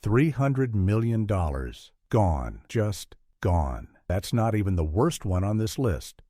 $300 million. Gone. Just gone. That's not even the worst one on this list.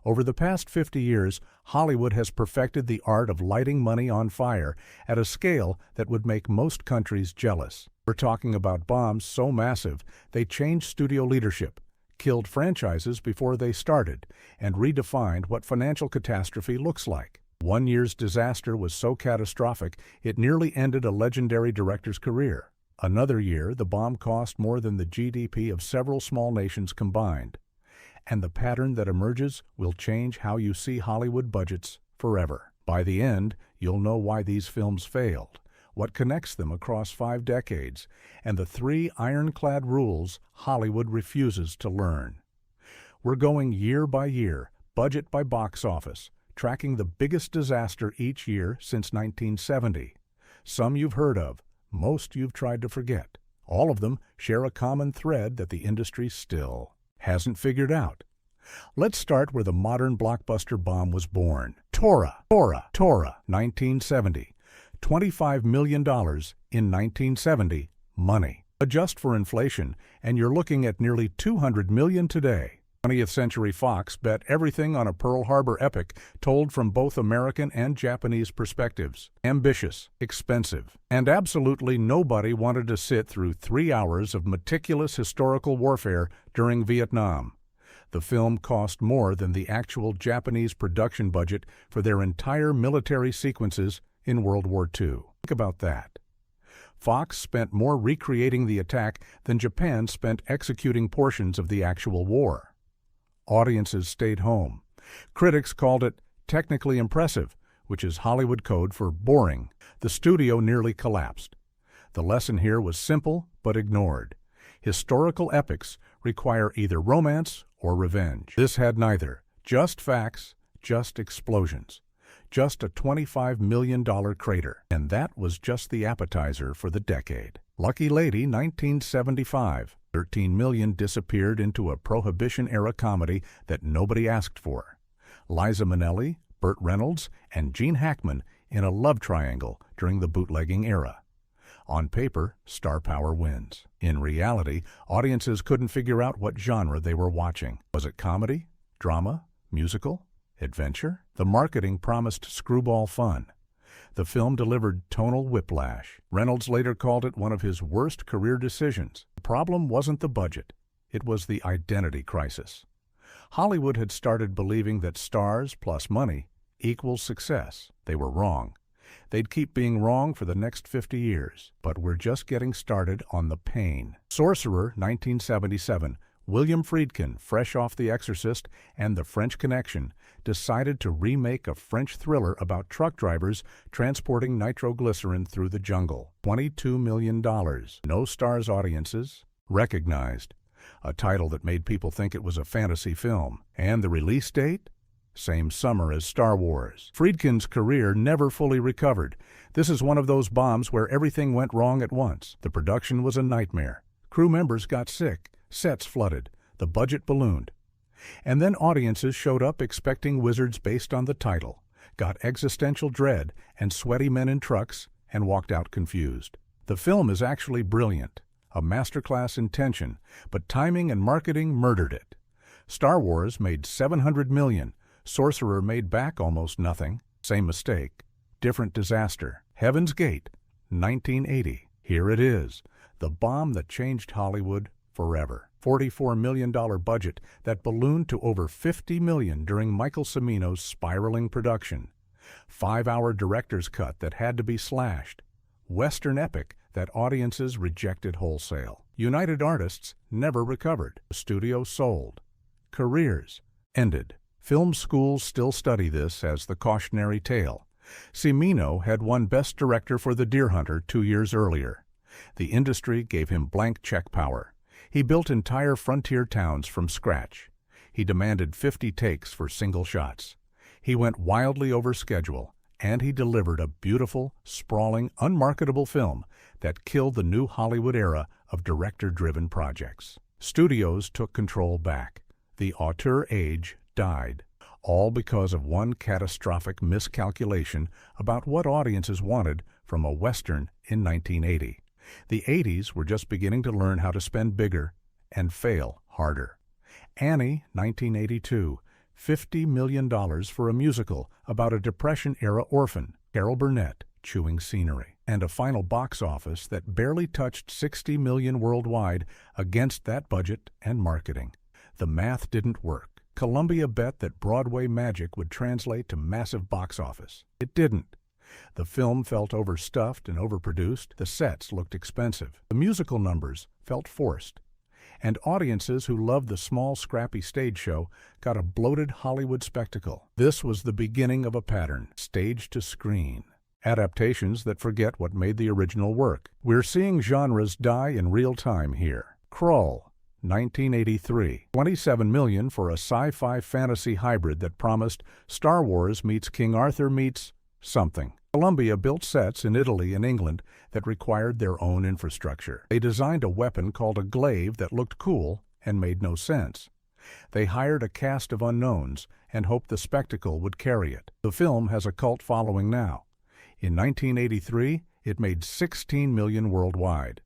Over the past 50 years, Hollywood has perfected the art of lighting money on fire at a scale that would make most countries jealous. We're talking about bombs so massive they changed studio leadership, killed franchises before they started, and redefined what financial catastrophe looks like. One year's disaster was so catastrophic it nearly ended a legendary director's career. Another year, the bomb cost more than the GDP of several small nations combined. And the pattern that emerges will change how you see Hollywood budgets forever. By the end, you'll know why these films failed, what connects them across 5 decades, and the 3 ironclad rules Hollywood refuses to learn. We're going year by year, budget by box office, tracking the biggest disaster each year since 1970. Some you've heard of, most you've tried to forget. All of them share a common thread that the industry still hasn't figured out. Let's start where the modern blockbuster bomb was born. Tora, 1970. $25 million in 1970, money. Adjust for inflation, and you're looking at nearly $200 million today. 20th Century Fox bet everything on a Pearl Harbor epic told from both American and Japanese perspectives. Ambitious, expensive, and absolutely nobody wanted to sit through 3 hours of meticulous historical warfare during Vietnam. The film cost more than the actual Japanese production budget for their entire military sequences in World War II. Think about that. Fox spent more recreating the attack than Japan spent executing portions of the actual war. Audiences stayed home. Critics called it technically impressive, which is Hollywood code for boring. The studio nearly collapsed. The lesson here was simple but ignored. Historical epics require either romance or revenge. This had neither. Just facts, just explosions. Just a $25 million crater. And that was just the appetizer for the decade. Lucky Lady, 1975. $13 million disappeared into a Prohibition-era comedy that nobody asked for. Liza Minnelli, Burt Reynolds, and Gene Hackman in a love triangle during the bootlegging era. On paper, star power wins. In reality, audiences couldn't figure out what genre they were watching. Was it comedy, drama, musical, adventure? The marketing promised screwball fun. The film delivered tonal whiplash. Reynolds later called it one of his worst career decisions. The problem wasn't the budget. It was the identity crisis. Hollywood had started believing that stars plus money equals success. They were wrong. They'd keep being wrong for the next 50 years. But we're just getting started on the pain. Sorcerer, 1977. William Friedkin, fresh off The Exorcist and The French Connection, decided to remake a French thriller about truck drivers transporting nitroglycerin through the jungle. $22 million. No stars audiences recognized. A title that made people think it was a fantasy film. And the release date? Same summer as Star Wars. Friedkin's career never fully recovered. This is one of those bombs where everything went wrong at once. The production was a nightmare. Crew members got sick. Sets flooded. The budget ballooned. And then audiences showed up expecting wizards based on the title, got existential dread and sweaty men in trucks, and walked out confused. The film is actually brilliant, a masterclass in tension, but timing and marketing murdered it. Star Wars made $700 million. Sorcerer made back almost nothing. Same mistake. Different disaster. Heaven's Gate, 1980. Here it is, the bomb that changed Hollywood forever. $44 million budget that ballooned to over $50 million during Michael Cimino's spiraling production. 5-hour director's cut that had to be slashed. Western epic that audiences rejected wholesale. United Artists never recovered. The studio sold. Careers ended. Film schools still study this as the cautionary tale. Cimino had won Best Director for The Deer Hunter 2 years earlier. The industry gave him blank check power. He built entire frontier towns from scratch. He demanded 50 takes for single shots. He went wildly over schedule, and he delivered a beautiful, sprawling, unmarketable film that killed the new Hollywood era of director-driven projects. Studios took control back. The auteur age died, all because of one catastrophic miscalculation about what audiences wanted from a Western in 1980. The 80s were just beginning to learn how to spend bigger and fail harder. Annie, 1982, $50 million for a musical about a Depression-era orphan, Carol Burnett, chewing scenery, and a final box office that barely touched $60 million worldwide against that budget and marketing. The math didn't work. Columbia bet that Broadway magic would translate to massive box office. It didn't. The film felt overstuffed and overproduced. The sets looked expensive. The musical numbers felt forced. And audiences who loved the small, scrappy stage show got a bloated Hollywood spectacle. This was the beginning of a pattern, stage to screen. Adaptations that forget what made the original work. We're seeing genres die in real time here. Krull, 1983, $27 million for a sci-fi fantasy hybrid that promised Star Wars meets King Arthur meets something. Columbia built sets in Italy and England that required their own infrastructure. They designed a weapon called a glaive that looked cool and made no sense. They hired a cast of unknowns and hoped the spectacle would carry it. The film has a cult following now. In 1983, it made $16 million worldwide.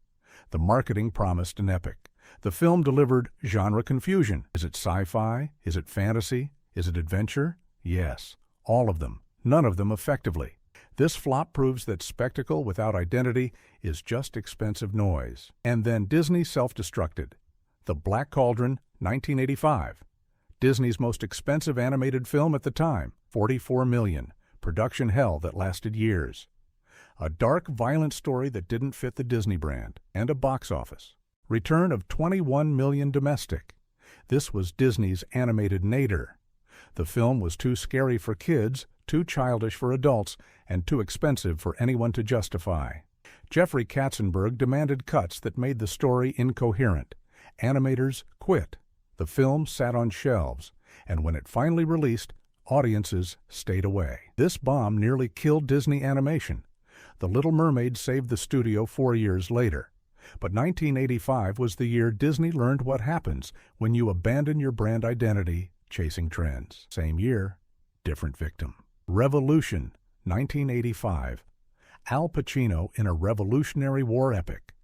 The marketing promised an epic. The film delivered genre confusion. Is it sci-fi? Is it fantasy? Is it adventure? Yes, all of them. None of them effectively. This flop proves that spectacle without identity is just expensive noise. And then Disney self-destructed. The Black Cauldron, 1985. Disney's most expensive animated film at the time, $44 million. Production hell that lasted years. A dark, violent story that didn't fit the Disney brand. And a box office. Return of $21 million domestic. This was Disney's animated nadir. The film was too scary for kids, too childish for adults, and too expensive for anyone to justify. Jeffrey Katzenberg demanded cuts that made the story incoherent. Animators quit. The film sat on shelves, and when it finally released, audiences stayed away. This bomb nearly killed Disney animation. The Little Mermaid saved the studio 4 years later. But 1985 was the year Disney learned what happens when you abandon your brand identity chasing trends. Same year, different victim. Revolution, 1985. Al Pacino in a Revolutionary War epic.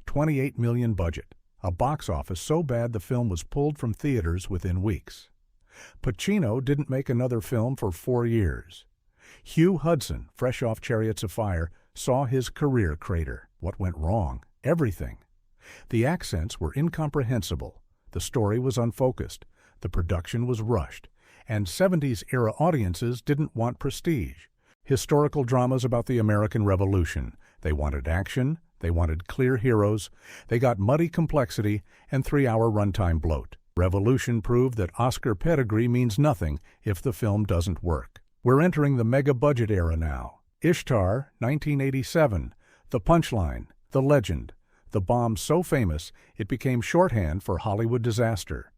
$28 million budget. A box office so bad the film was pulled from theaters within weeks. Pacino didn't make another film for 4 years. Hugh Hudson, fresh off Chariots of Fire, saw his career crater. What went wrong? Everything. The accents were incomprehensible. The story was unfocused. The production was rushed. And 70s-era audiences didn't want prestige. Historical dramas about the American Revolution. They wanted action. They wanted clear heroes. They got muddy complexity and 3-hour runtime bloat. Revolution proved that Oscar pedigree means nothing if the film doesn't work. We're entering the mega-budget era now. Ishtar, 1987. The punchline. The legend. The bomb so famous it became shorthand for Hollywood disaster.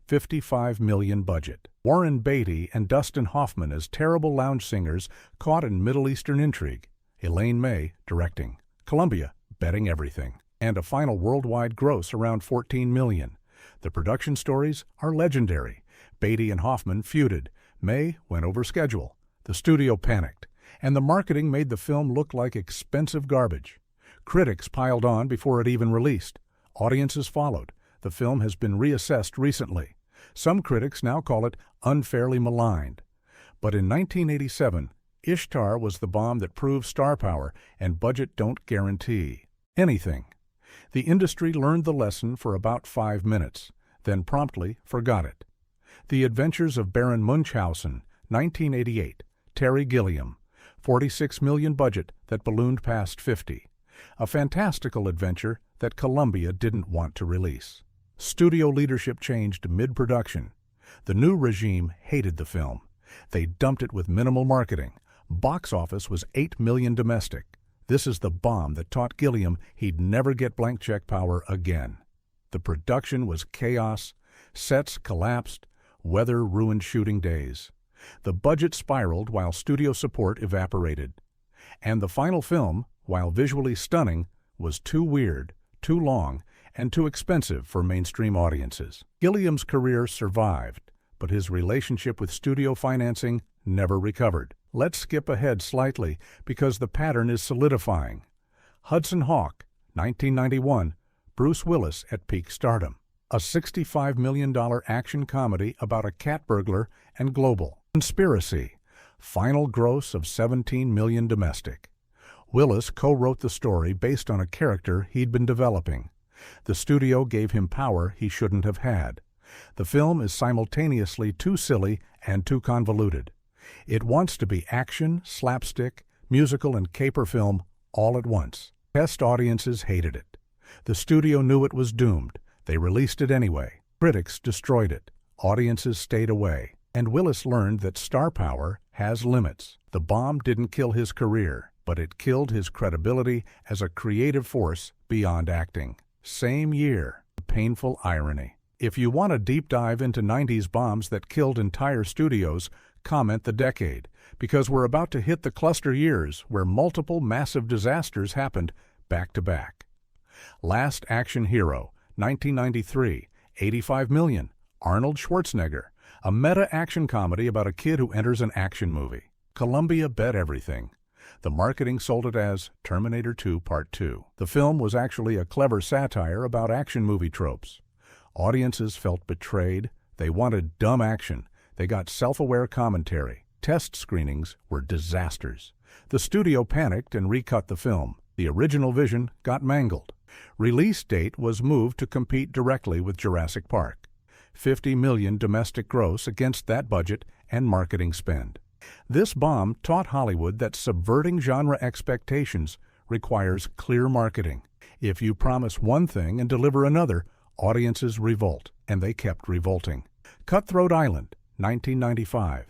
$55 million budget. Warren Beatty and Dustin Hoffman as terrible lounge singers caught in Middle Eastern intrigue. Elaine May directing. Columbia betting everything. And a final worldwide gross around $14 million. The production stories are legendary. Beatty and Hoffman feuded. May went over schedule. The studio panicked. And the marketing made the film look like expensive garbage. Critics piled on before it even released. Audiences followed. The film has been reassessed recently. Some critics now call it unfairly maligned. But in 1987, Ishtar was the bomb that proved star power and budget don't guarantee anything. The industry learned the lesson for about 5 minutes, then promptly forgot it. The Adventures of Baron Munchausen, 1988. Terry Gilliam. $46 million budget that ballooned past 50. A fantastical adventure that Columbia didn't want to release. Studio leadership changed mid-production. The new regime hated the film. They dumped it with minimal marketing. Box office was $8 million domestic. This is the bomb that taught Gilliam he'd never get blank check power again. The production was chaos. Sets collapsed. Weather ruined shooting days. The budget spiraled while studio support evaporated. And the final film, while visually stunning, was too weird, too long, and too expensive for mainstream audiences. Gilliam's career survived, but his relationship with studio financing never recovered. Let's skip ahead slightly because the pattern is solidifying. Hudson Hawk, 1991, Bruce Willis at peak stardom. A $65 million action comedy about a cat burglar and global conspiracy. Final gross of $17 million domestic. Willis co-wrote the story based on a character he'd been developing. The studio gave him power he shouldn't have had. The film is simultaneously too silly and too convoluted. It wants to be action, slapstick, musical, and caper film all at once. Test audiences hated it. The studio knew it was doomed. They released it anyway. Critics destroyed it. Audiences stayed away. And Willis learned that star power has limits. The bomb didn't kill his career, but it killed his credibility as a creative force beyond acting. Same year. Painful irony. If you want a deep dive into 90s bombs that killed entire studios, comment the decade, because we're about to hit the cluster years where multiple massive disasters happened back to back. Last Action Hero, 1993, $85 million. Arnold Schwarzenegger, a meta-action comedy about a kid who enters an action movie. Columbia bet everything. The marketing sold it as Terminator 2 Part 2. The film was actually a clever satire about action movie tropes. Audiences felt betrayed. They wanted dumb action. They got self-aware commentary. Test screenings were disasters. The studio panicked and recut the film. The original vision got mangled. Release date was moved to compete directly with Jurassic Park. $50 million domestic gross against that budget and marketing spend. This bomb taught Hollywood that subverting genre expectations requires clear marketing. If you promise one thing and deliver another, audiences revolt, and they kept revolting. Cutthroat Island, 1995.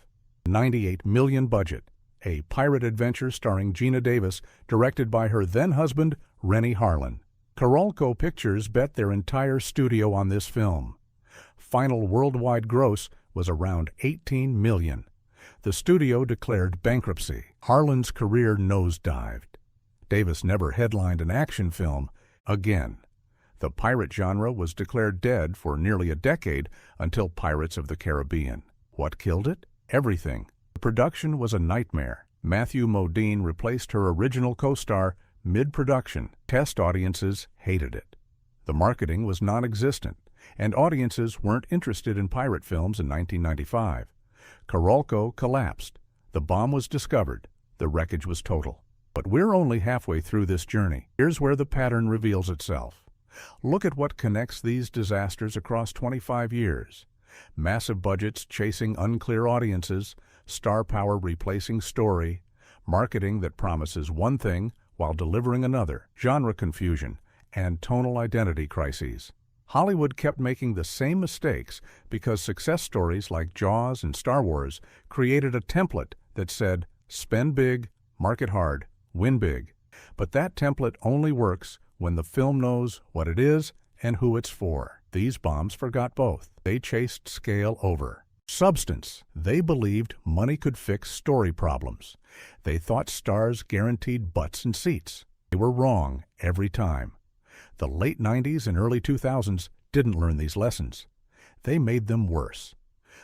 $98 million budget. A pirate adventure starring Gina Davis, directed by her then-husband, Rennie Harlin. Coralco Pictures bet their entire studio on this film. Final worldwide gross was around $18 million. The studio declared bankruptcy. Harlan's career nosedived. Davis never headlined an action film again. The pirate genre was declared dead for nearly a decade until Pirates of the Caribbean. What killed it? Everything. The production was a nightmare. Matthew Modine replaced her original co-star mid-production. Test audiences hated it. The marketing was non-existent, and audiences weren't interested in pirate films in 1995. Coralco collapsed. The bomb was discovered. The wreckage was total. But we're only halfway through this journey. Here's where the pattern reveals itself. Look at what connects these disasters across 25 years. Massive budgets chasing unclear audiences, star power replacing story, marketing that promises one thing while delivering another, genre confusion, and tonal identity crises. Hollywood kept making the same mistakes because success stories like Jaws and Star Wars created a template that said, spend big, market hard, win big. But that template only works when the film knows what it is and who it's for. These bombs forgot both. They chased scale over substance. They believed money could fix story problems. They thought stars guaranteed butts and seats. They were wrong every time. The late 90s and early 2000s didn't learn these lessons. They made them worse.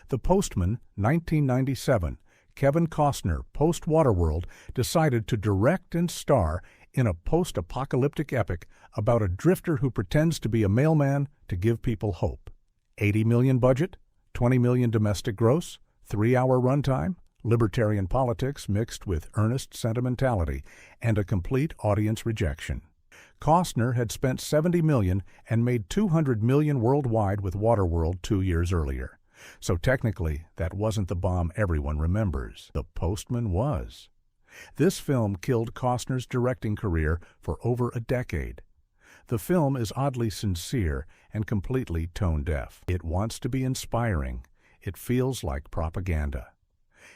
The Postman, 1997, Kevin Costner, post-Waterworld, decided to direct and star in a post-apocalyptic epic about a drifter who pretends to be a mailman to give people hope. $80 million budget, $20 million domestic gross, 3-hour runtime, libertarian politics mixed with earnest sentimentality, and a complete audience rejection. Costner had spent $70 million and made $200 million worldwide with Waterworld 2 years earlier. So technically, that wasn't the bomb everyone remembers. The Postman was. This film killed Costner's directing career for over a decade. The film is oddly sincere and completely tone-deaf. It wants to be inspiring. It feels like propaganda.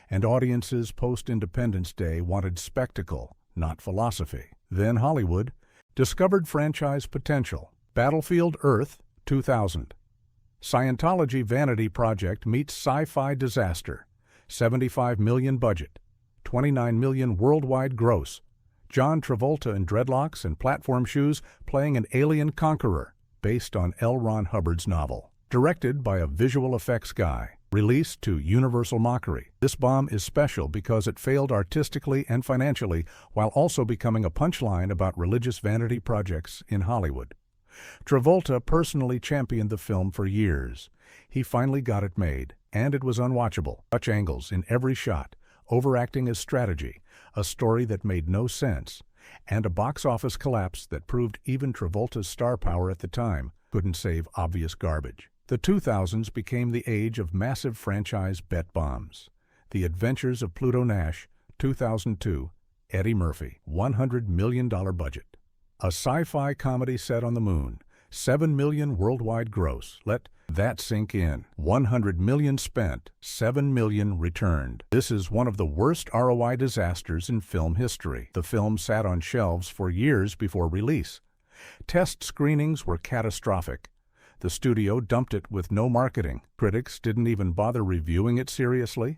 And audiences post-Independence Day wanted spectacle, not philosophy. Then Hollywood discovered franchise potential. Battlefield Earth, 2000. Scientology Vanity project meets sci-fi disaster. $75 million budget. $29 million worldwide gross. John Travolta in dreadlocks and platform shoes playing an alien conqueror, based on L. Ron Hubbard's novel. Directed by a visual effects guy. Released to universal mockery, this bomb is special because it failed artistically and financially while also becoming a punchline about religious vanity projects in Hollywood. Travolta personally championed the film for years. He finally got it made, and it was unwatchable. Touch angles in every shot, overacting as strategy, a story that made no sense, and a box office collapse that proved even Travolta's star power at the time couldn't save obvious garbage. The 2000s became the age of massive franchise bet bombs. The Adventures of Pluto Nash, 2002, Eddie Murphy, $100 million budget. A sci-fi comedy set on the moon, $7 million worldwide gross. Let that sink in. $100 million spent, $7 million returned. This is one of the worst ROI disasters in film history. The film sat on shelves for years before release. Test screenings were catastrophic. The studio dumped it with no marketing. Critics didn't even bother reviewing it seriously.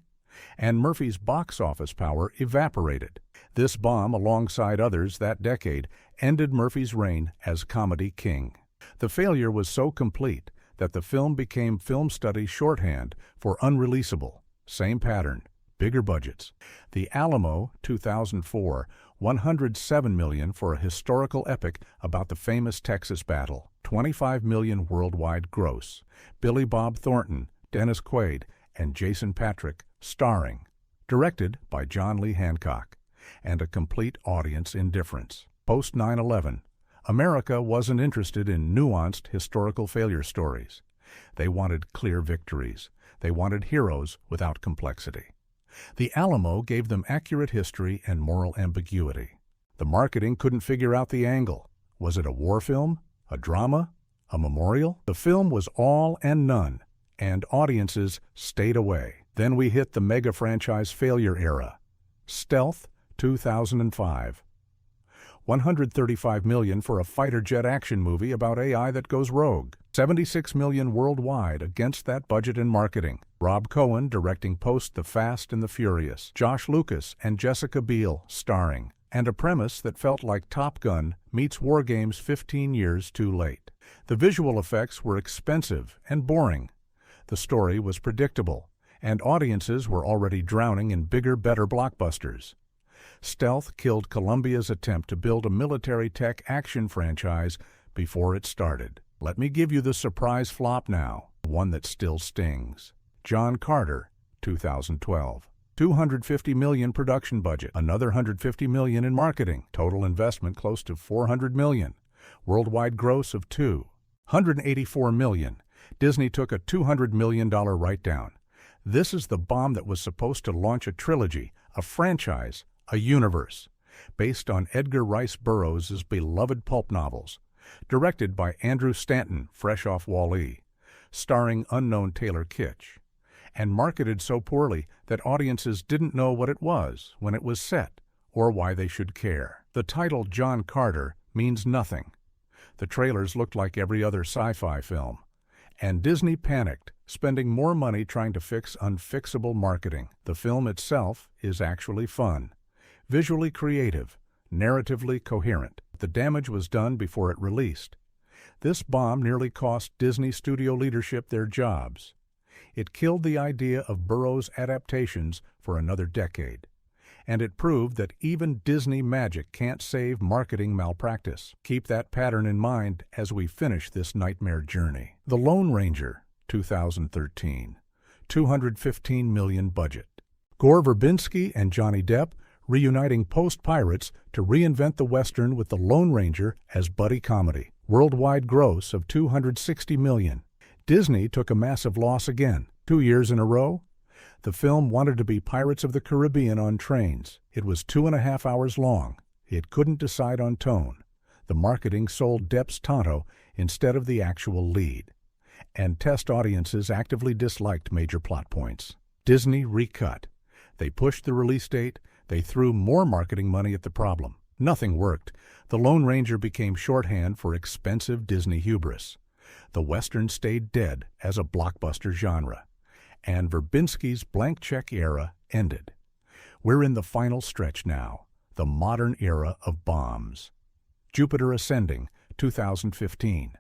And Murphy's box office power evaporated. This bomb, alongside others that decade, ended Murphy's reign as comedy king. The failure was so complete that the film became film study shorthand for unreleasable. Same pattern, bigger budgets. The Alamo, 2004, $107 million for a historical epic about the famous Texas battle. $25 million worldwide gross. Billy Bob Thornton, Dennis Quaid, and Jason Patric starring. Directed by John Lee Hancock. And a complete audience indifference. Post 9/11, America wasn't interested in nuanced historical failure stories. They wanted clear victories. They wanted heroes without complexity. The Alamo gave them accurate history and moral ambiguity. The marketing couldn't figure out the angle. Was it a war film? A drama? A memorial? The film was all and none, and audiences stayed away. Then we hit the mega franchise failure era. Stealth, 2005. $135 million for a fighter jet action movie about AI that goes rogue. $76 million worldwide against that budget and marketing. Rob Cohen directing post The Fast and the Furious. Josh Lucas and Jessica Biel starring. And a premise that felt like Top Gun meets War Games 15 years too late. The visual effects were expensive and boring. The story was predictable, and audiences were already drowning in bigger, better blockbusters. Stealth killed Columbia's attempt to build a military tech action franchise before it started. Let me give you the surprise flop now, one that still stings. John Carter, 2012. $250 million production budget, another $150 million in marketing, total investment close to $400 million, worldwide gross of $284 million. Disney took a $200 million write-down. This is the bomb that was supposed to launch a trilogy, a franchise, a universe, based on Edgar Rice Burroughs' beloved pulp novels, directed by Andrew Stanton, fresh off Wall-E, starring unknown Taylor Kitsch, and marketed so poorly that audiences didn't know what it was when it was set, or why they should care. The title John Carter means nothing. The trailers looked like every other sci-fi film. And Disney panicked, spending more money trying to fix unfixable marketing. The film itself is actually fun, visually creative, narratively coherent. The damage was done before it released. This bomb nearly cost Disney studio leadership their jobs. It killed the idea of Burroughs' Adaptations for another decade. And it proved that even Disney magic can't save marketing malpractice. Keep that pattern in mind as we finish this nightmare journey. The Lone Ranger, 2013. $215 million budget. Gore Verbinski and Johnny Depp reuniting post-Pirates to reinvent the Western with The Lone Ranger as buddy comedy. Worldwide gross of $260 million. Disney took a massive loss again, 2 years in a row. The film wanted to be Pirates of the Caribbean on trains. It was 2.5 hours long. It couldn't decide on tone. The marketing sold Depp's Tonto instead of the actual lead. And test audiences actively disliked major plot points. Disney recut. They pushed the release date. They threw more marketing money at the problem. Nothing worked. The Lone Ranger became shorthand for expensive Disney hubris. The Western stayed dead as a blockbuster genre. And Verbinski's blank check era ended. We're in the final stretch now, the modern era of bombs. Jupiter Ascending, 2015.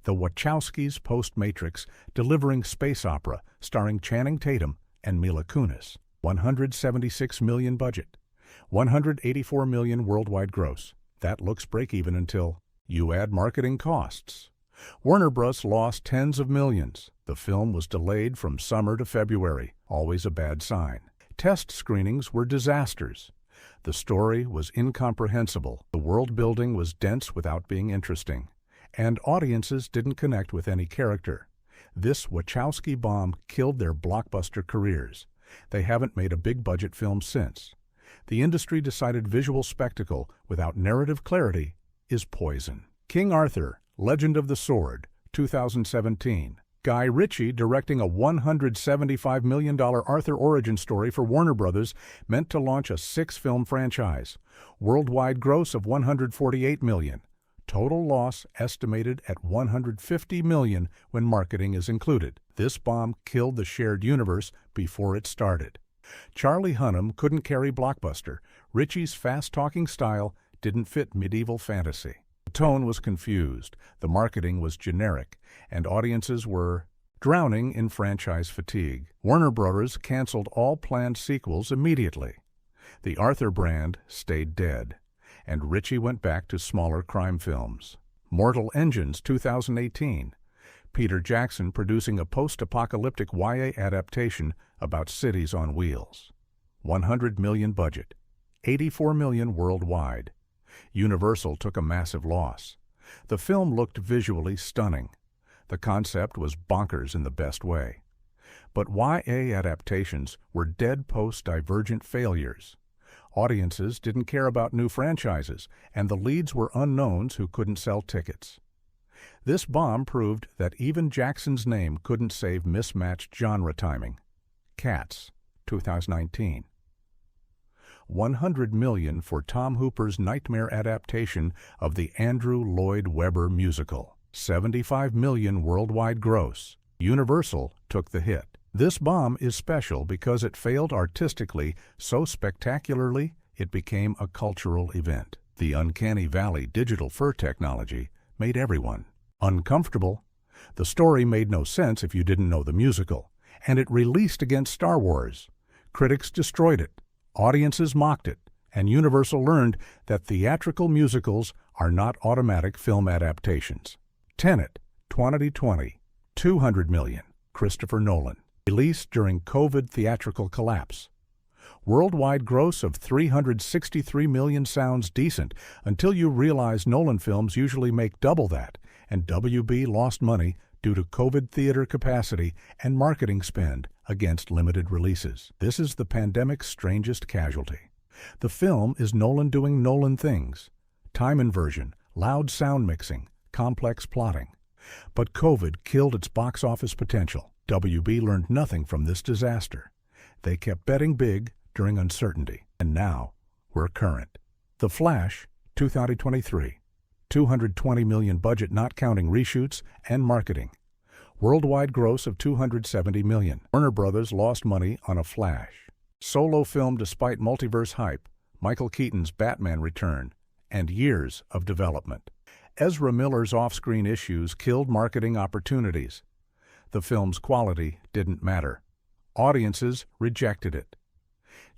The Wachowskis' post-Matrix, delivering space opera starring Channing Tatum and Mila Kunis. $176 million budget. $184 million worldwide gross. That looks break-even until you add marketing costs. Warner Bros. Lost tens of millions. The film was delayed from summer to February, always a bad sign. Test screenings were disasters. The story was incomprehensible. The world building was dense without being interesting. And audiences didn't connect with any character. This Wachowski bomb killed their blockbuster careers. They haven't made a big-budget film since. The industry decided visual spectacle without narrative clarity is poison. King Arthur, Legend of the Sword, 2017. Guy Ritchie directing a $175 million Arthur origin story for Warner Bros. Meant to launch a 6-film franchise. Worldwide gross of $148 million. Total loss estimated at $150 million when marketing is included. This bomb killed the shared universe before it started. Charlie Hunnam couldn't carry blockbuster. Ritchie's fast-talking style didn't fit medieval fantasy. The tone was confused, the marketing was generic, and audiences were drowning in franchise fatigue. Warner Bros. Canceled all planned sequels immediately. The Arthur brand stayed dead, and Ritchie went back to smaller crime films. Mortal Engines, 2018. Peter Jackson producing a post-apocalyptic YA adaptation about cities on wheels. $100 million budget. $84 million worldwide. Universal took a massive loss. The film looked visually stunning. The concept was bonkers in the best way. But YA adaptations were dead post-Divergent failures. Audiences didn't care about new franchises, and the leads were unknowns who couldn't sell tickets. This bomb proved that even Jackson's name couldn't save mismatched genre timing. Cats, 2019. $100 million for Tom Hooper's nightmare adaptation of the Andrew Lloyd Webber musical. $75 million worldwide gross. Universal took the hit. This bomb is special because it failed artistically so spectacularly it became a cultural event. The Uncanny Valley digital fur technology made everyone uncomfortable. The story made no sense if you didn't know the musical, and it released against Star Wars. Critics destroyed it. Audiences mocked it, and Universal learned that theatrical musicals are not automatic film adaptations. Tenet, 2020, $200 million. Christopher Nolan. Released during COVID theatrical collapse. Worldwide gross of $363 million sounds decent until you realize Nolan films usually make double that, and WB lost money due to COVID theater capacity and marketing spend against limited releases. This is the pandemic's strangest casualty. The film is Nolan doing Nolan things. Time inversion, loud sound mixing, complex plotting. But COVID killed its box office potential. WB learned nothing from this disaster. They kept betting big during uncertainty, and now we're current. The Flash, 2023. $220 million budget not counting reshoots and marketing. Worldwide gross of $270 million. Warner Bros. Lost money on a Flash. Solo film despite multiverse hype, Michael Keaton's Batman return, and years of development. Ezra Miller's off-screen issues killed marketing opportunities. The film's quality didn't matter. Audiences rejected it.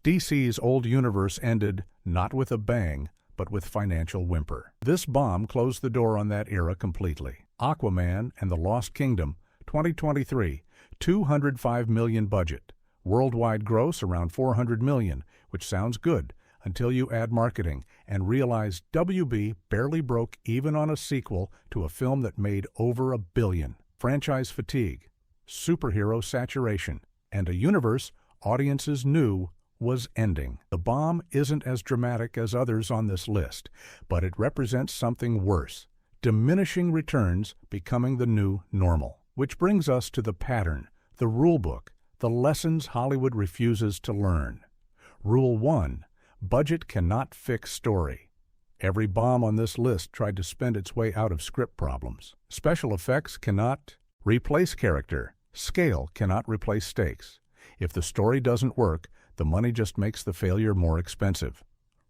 DC's old universe ended not with a bang, but with financial whimper. This bomb closed the door on that era completely. Aquaman and the Lost Kingdom, 2023, $205 million budget. Worldwide gross around $400 million, which sounds good until you add marketing and realize WB barely broke even on a sequel to a film that made over $1 billion. Franchise fatigue, superhero saturation, and a universe audiences knew was ending. The bomb isn't as dramatic as others on this list, but it represents something worse. Diminishing returns becoming the new normal. Which brings us to the pattern, the rule book, the lessons Hollywood refuses to learn. Rule 1. Budget cannot fix story. Every bomb on this list tried to spend its way out of script problems. Special effects cannot replace character. Scale cannot replace stakes. If the story doesn't work, the money just makes the failure more expensive.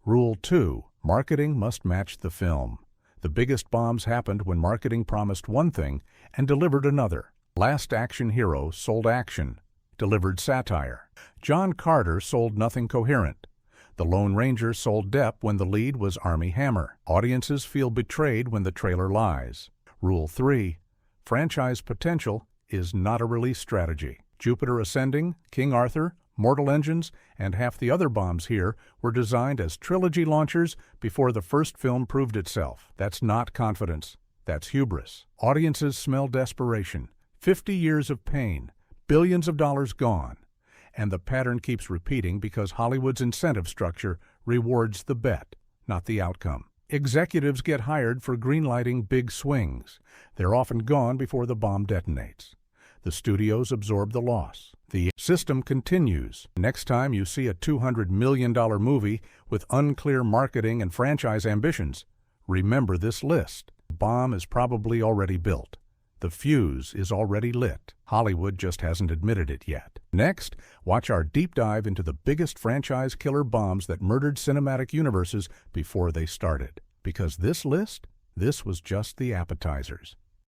Rule 2. Marketing must match the film. The biggest bombs happened when marketing promised one thing and delivered another. Last Action Hero sold action, delivered satire. John Carter sold nothing coherent. The Lone Ranger sold depth when the lead was Armie Hammer. Audiences feel betrayed when the trailer lies. Rule 3. Franchise potential is not a release strategy. Jupiter Ascending, King Arthur, Mortal Engines, and half the other bombs here were designed as trilogy launchers before the first film proved itself. That's not confidence. That's hubris. Audiences smell desperation. 50 years of pain, billions of dollars gone. And the pattern keeps repeating because Hollywood's incentive structure rewards the bet, not the outcome. Executives get hired for greenlighting big swings. They're often gone before the bomb detonates. The studios absorb the loss. The system continues. Next time you see a $200 million movie with unclear marketing and franchise ambitions, remember this list. The bomb is probably already built. The fuse is already lit. Hollywood just hasn't admitted it yet. Next, watch our deep dive into the biggest franchise killer bombs that murdered cinematic universes before they started. Because this list, this was just the appetizers.